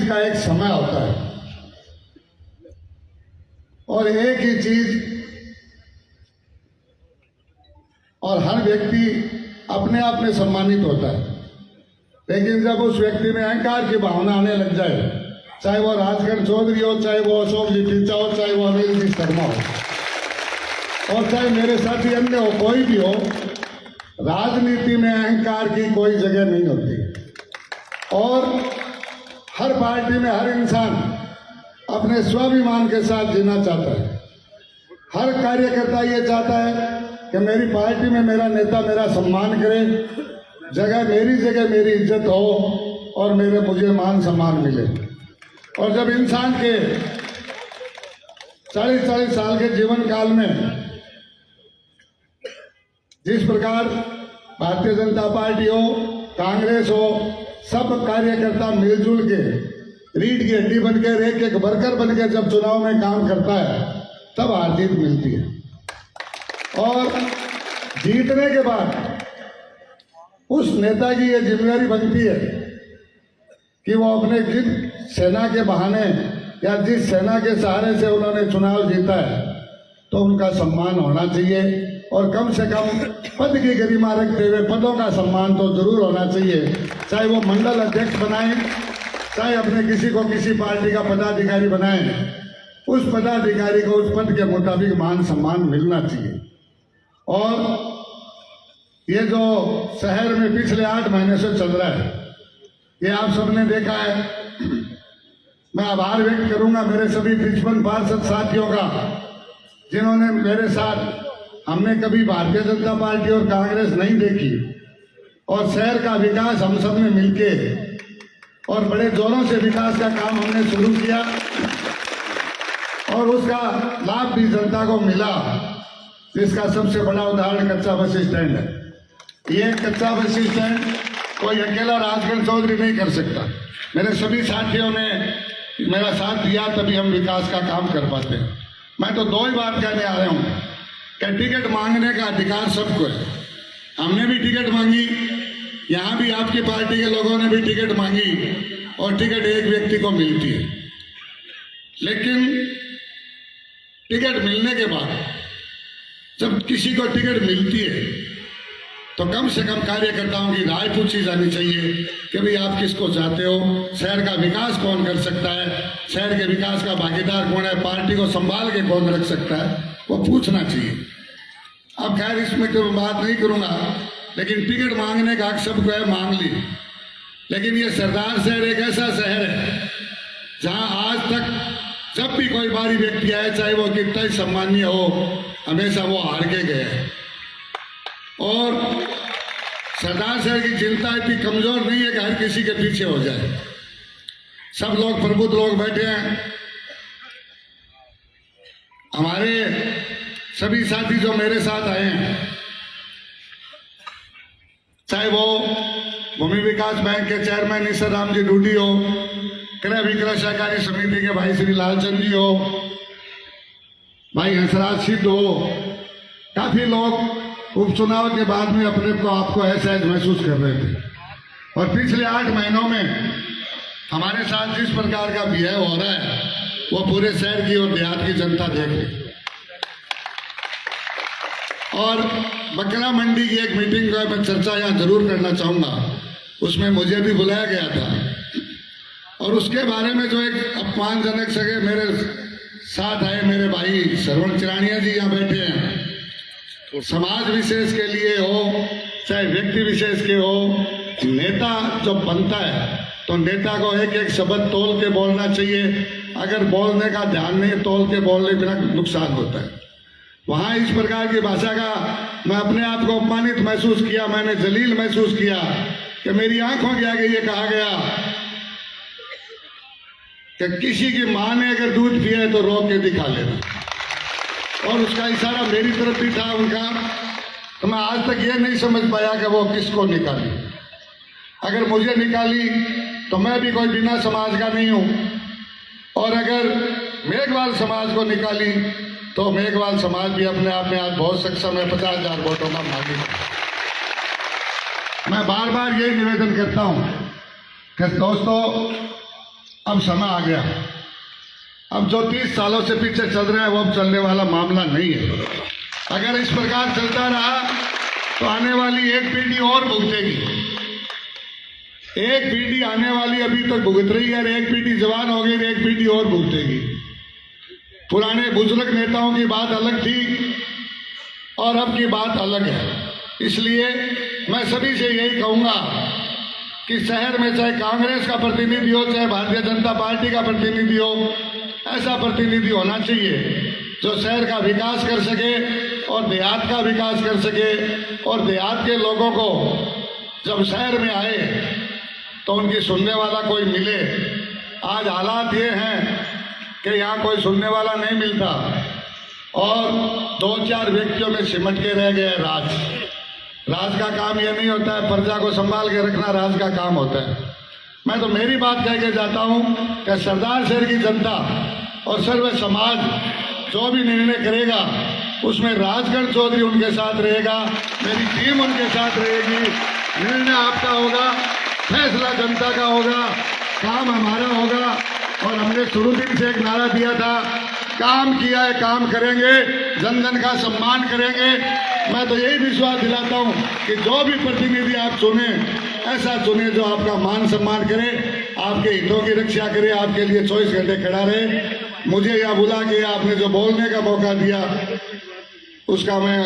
का एक समय होता है और एक ही चीज और हर व्यक्ति अपने आप में सम्मानित होता है, लेकिन जब उस व्यक्ति में अहंकार की भावना आने लग जाए, चाहे वो राजकरण चौधरी हो, चाहे वो अशोक लिटिचा हो, चाहे वो अनिल जी शर्मा हो और चाहे मेरे साथी अन्य हो, कोई भी हो, राजनीति में अहंकार की कोई जगह नहीं होती। और हर पार्टी में हर इंसान अपने स्वाभिमान के साथ जीना चाहता है। हर कार्यकर्ता ये चाहता है कि मेरी पार्टी में मेरा नेता मेरा सम्मान करे, मेरी जगह मेरी इज्जत हो और मुझे मान सम्मान मिले। और जब इंसान के 40-40 साल के जीवन काल में जिस प्रकार भारतीय जनता पार्टी हो, कांग्रेस हो, सब कार्यकर्ता मिलजुल के रीढ़ की हड्डी बनकर एक वर्कर बनकर जब चुनाव में काम करता है, तब हार जीत मिलती है। और जीतने के बाद उस नेता की यह जिम्मेदारी बनती है कि वो अपने जिस सेना के बहाने या जिस सेना के सहारे से उन्होंने चुनाव जीता है, तो उनका सम्मान होना चाहिए। और कम से कम पद की गरिमा रखते हुए पदों का सम्मान तो जरूर होना चाहिए, चाहे वो मंडल अध्यक्ष बनाए, चाहे अपने किसी को किसी पार्टी का पदाधिकारी बनाए, उस पदाधिकारी को उस पद के मुताबिक मान सम्मान मिलना चाहिए। और ये जो शहर में पिछले 8 महीने से चल रहा है, ये आप सबने देखा है। मैं आभार व्यक्त करूंगा मेरे सभी 55 पार्षद साथियों का, जिन्होंने मेरे साथ, हमने कभी भारतीय जनता पार्टी और कांग्रेस नहीं देखी और शहर का विकास हम सब ने मिलके और बड़े जोरों से विकास का काम हमने शुरू किया और उसका लाभ भी जनता को मिला। जिसका सबसे बड़ा उदाहरण कच्चा बस स्टैंड है। ये कच्चा बस स्टैंड कोई अकेला राजकरण चौधरी नहीं कर सकता, मेरे सभी साथियों ने मेरा साथ दिया, तभी हम विकास का काम कर पाते हैं। मैं तो 2 ही बात कहने आ रहा हूँ कि टिकट मांगने का अधिकार सबको है। हमने भी टिकट मांगी, यहाँ भी आपकी पार्टी के लोगों ने भी टिकट मांगी और टिकट एक व्यक्ति को मिलती है। लेकिन टिकट मिलने के बाद जब किसी को टिकट मिलती है तो कम से कम कार्यकर्ताओं की राय पूछी जानी चाहिए कि भाई आप किसको चाहते हो, शहर का विकास कौन कर सकता है, शहर के विकास का भागीदार कौन है, पार्टी को संभाल के कौन रख सकता है, वो पूछना चाहिए। अब खैर इसमें तो बात नहीं करूंगा, लेकिन टिकट मांगने का हक सबको है, मांग ली। लेकिन ये सरदार शहर एक ऐसा शहर है जहां आज तक जब भी कोई बाहरी व्यक्ति आए, चाहे वो कितना ही सम्मानीय हो, हमेशा वो हार के गए। और सरदार शहर की चिंता इतनी कमजोर नहीं है कि हर किसी के पीछे हो जाए। सब लोग प्रबुद्ध लोग बैठे हैं। हमारे सभी साथी जो मेरे साथ आए हैं, चाहे वो भूमि विकास बैंक के चेयरमैन ईश्वर राम जी डूडी हो, क्रय विक्रय सहकारी समिति के भाई श्री लालचंद जी हो, भाई हंसराज सिद्ध हो, काफी लोग उपचुनाव के बाद में अपने को आपको असहज महसूस कर रहे थे। और पिछले 8 महीनों में हमारे साथ जिस प्रकार का बिहेव हो रहा है, वो पूरे शहर की और देहात की जनता देख रही। और बकरा मंडी की एक मीटिंग का मैं चर्चा यहाँ जरूर करना चाहूंगा, उसमें मुझे भी बुलाया गया था। और उसके बारे में जो एक अपमानजनक सगे मेरे साथ आए मेरे भाई श्रवण चिरानिया जी यहाँ बैठे हैं, समाज विशेष के लिए हो चाहे व्यक्ति विशेष के हो, नेता जब बनता है तो नेता को एक एक शब्द तोल के बोलना चाहिए। अगर बोलने का ध्यान नहीं, तोल के बोलने बिना नुकसान होता है। वहां इस प्रकार की भाषा का मैं अपने आप को अपमानित महसूस किया, मैंने जलील महसूस किया कि मेरी आंखों के आगे ये कहा गया कि किसी की मां ने अगर दूध पिया है तो रोक के दिखा लेना। और उसका इशारा मेरी तरफ भी था उनका, तो मैं आज तक ये नहीं समझ पाया कि वो किसको निकाली। अगर मुझे निकाली तो मैं भी कोई बिना समाज का नहीं हूं, और अगर मेघवाल समाज को निकाली तो मेघवाल समाज भी अपने आप में आज बहुत सक्षम है, 50,000 वोटों का मालिक। मैं बार बार यही निवेदन करता हूं कि दोस्तों, अब समय आ गया। अब जो 30 सालों से पीछे चल रहा है वो अब चलने वाला मामला नहीं है। अगर इस प्रकार चलता रहा तो आने वाली एक पीढ़ी और भुगतेगी। एक पीढ़ी आने वाली अभी तक भुगत रही है, एक पीढ़ी जवान हो गई, एक पीढ़ी और भुगतेगी। पुराने बुजुर्ग नेताओं की बात अलग थी और अब की बात अलग है। इसलिए मैं सभी से यही कहूंगा कि शहर में चाहे कांग्रेस का प्रतिनिधि हो, चाहे भारतीय जनता पार्टी का प्रतिनिधि हो, ऐसा प्रतिनिधि होना चाहिए जो शहर का विकास कर सके और देहात का विकास कर सके। और देहात के लोगों को जब शहर में आए तो उनकी सुनने वाला कोई मिले। आज हालात ये हैं कि यहाँ कोई सुनने वाला नहीं मिलता और 2-4 व्यक्तियों में सिमट के रह गए राज। राज का काम ये नहीं होता है, प्रजा को संभाल के रखना राज का काम होता है। मैं तो मेरी बात कह के जाता हूँ कि सरदार शहर की जनता और सर्व समाज जो भी निर्णय करेगा उसमें राजगढ़ चौधरी उनके साथ रहेगा, मेरी टीम उनके साथ रहेगी। निर्णय आपका होगा, फैसला जनता का होगा, काम हमारा होगा। और हमने शुरू दिन से एक नारा दिया था, काम किया है काम करेंगे, जन जन का सम्मान करेंगे। मैं तो यही विश्वास दिलाता हूं कि जो भी प्रतिनिधि आप चुने ऐसा चुने जो आपका मान सम्मान करे, आपके हितों की रक्षा करे, आपके लिए 24 घंटे खड़ा रहे। मुझे यहाँ बुला के आपने जो बोलने का मौका दिया उसका मैं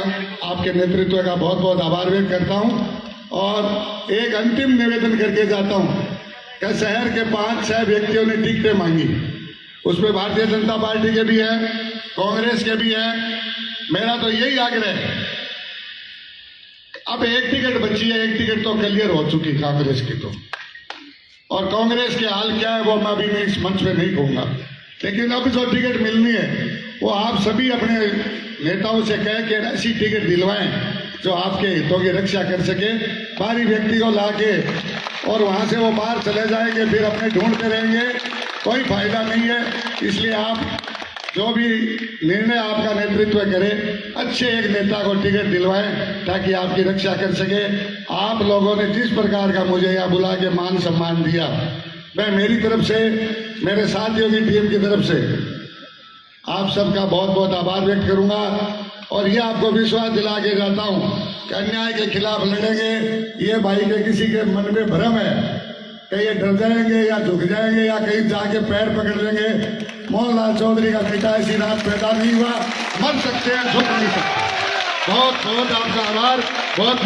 आपके नेतृत्व का बहुत बहुत आभार व्यक्त करता हूँ। और एक अंतिम निवेदन करके जाता हूँ कि शहर के 5-6 व्यक्तियों ने टिकटें मांगी, उसमें भारतीय जनता पार्टी के भी है, कांग्रेस के भी है। मेरा तो यही आग्रह है, अब एक टिकट बची है, एक टिकट तो क्लियर हो चुकी कांग्रेस की तो, और कांग्रेस के हाल क्या है वो मैं अभी मैं इस मंच पे नहीं कहूँगा। लेकिन अब जो टिकट मिलनी है वो आप सभी अपने नेताओं से कह के ऐसी टिकट दिलवाएं जो आपके हितों की रक्षा कर सके। बाहरी व्यक्ति को लाके और वहां से वो बाहर चले जाएंगे, फिर अपने ढूंढते रहेंगे, कोई फायदा नहीं है। इसलिए आप जो भी निर्णय आपका नेतृत्व करे, अच्छे एक नेता को टिकट दिलवाएं ताकि आपकी रक्षा कर सके। आप लोगों ने जिस प्रकार का मुझे यहाँ बुला के मान सम्मान दिया, मैं मेरी तरफ से, मेरे साथियों की टीम की तरफ से आप सबका बहुत बहुत आभार व्यक्त करूंगा। और ये आपको विश्वास दिला के जाता हूँ कि अन्याय के खिलाफ लड़ेंगे। ये भाई के किसी के मन में भ्रम है कि ये डर जाएंगे या झुक जाएंगे या कहीं जाके पैर पकड़ लेंगे, मोहनलाल चौधरी का बेटा ऐसी रात पैदा नहीं हुआ। मर सकते हैं, झुक नहीं सकते। बहुत बहुत आपका आभार, बहुत बहुत